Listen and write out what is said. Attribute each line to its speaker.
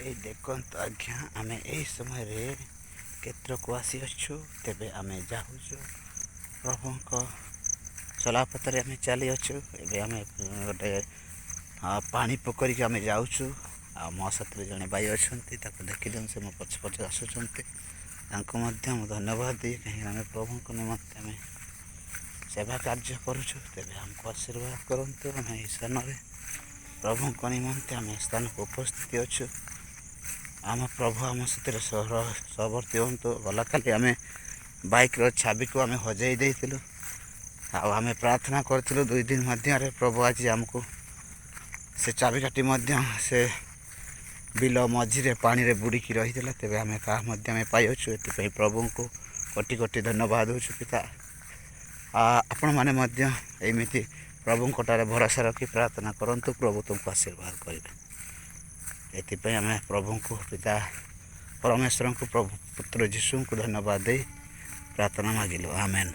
Speaker 1: এই ଦେଖନ୍ତୁ ଆଜ୍ଞା ଆମେ ଏହି ସମୟରେ କ୍ଷେତ୍ରକୁ ଆସିଅଛୁ। ତେବେ ଆମେ ଯାଉଛୁ ପ୍ରଭୁଙ୍କ ଚଲାପଥରେ ଆମେ ଚାଲିଅଛୁ। ଏବେ ଆମେ ଗୋଟେ ପାଣି ପୋଖରୀକି ଆମେ ଯାଉଛୁ। ଆଉ ମୋ ସାଥିରେ ଜଣେ ଭାଇ ଅଛନ୍ତି, ତାକୁ ଦେଖିଦିଅନ୍ତୁ, ସେ ମୋ ପଛେ ପଛେ ଆସୁଛନ୍ତି। ତାଙ୍କୁ ମଧ୍ୟ ମୁଁ ଧନ୍ୟବାଦ ଦିଏ, କାହିଁକିନା ଆମେ ପ୍ରଭୁଙ୍କ ନିମନ୍ତେ ଆମେ ସେବା କାର୍ଯ୍ୟ କରୁଛୁ। ତେବେ ଆମକୁ ଆଶୀର୍ବାଦ କରନ୍ତୁ। ଆମେ ଏହି ସ୍ଥାନରେ ପ୍ରଭୁଙ୍କ ନିମନ୍ତେ ଆମେ ସ୍ଥାନକୁ ଉପସ୍ଥିତ ଅଛୁ। ଆମ ପ୍ରଭୁ ଆମ ସେଥିରେ ସହବର୍ତ୍ତୀ ହୁଅନ୍ତୁ। ଗଲାକାଲି ଆମେ ବାଇକ୍ର ଚାବିକୁ ଆମେ ହଜାଇ ଦେଇଥିଲୁ। ଆଉ ଆମେ ପ୍ରାର୍ଥନା କରିଥିଲୁ 2 ଦିନ ମଧ୍ୟରେ। ପ୍ରଭୁ ଆଜି ଆମକୁ ସେ ଚାବିକାଠି ମଧ୍ୟ ସେ ବିଲ ମଝିରେ ପାଣିରେ ବୁଡ଼ିକି ରହିଥିଲା। ତେବେ ଆମେ ତାହା ମଧ୍ୟ ଆମେ ପାଇଅଛୁ। ଏଥିପାଇଁ ପ୍ରଭୁଙ୍କୁ କୋଟି କୋଟି ଧନ୍ୟବାଦ ଦେଉଛୁ ପିତା। ଆପଣମାନେ ମଧ୍ୟ ଏମିତି ପ୍ରଭୁଙ୍କଠାରେ ଭରସା ରଖି ପ୍ରାର୍ଥନା କରନ୍ତୁ, ପ୍ରଭୁ ତୁମକୁ ଆଶୀର୍ବାଦ କରିବେ। ଏଥିପାଇଁ ଆମେ ପ୍ରଭୁଙ୍କୁ ପିତା ପରମେଶ୍ୱରଙ୍କୁ, ପ୍ରଭୁ ପୁତ୍ର ଯୀଶୁଙ୍କୁ ଧନ୍ୟବାଦ ଦେଇ ପ୍ରାର୍ଥନା ମାଗିଲୁ। ଆମେନ୍।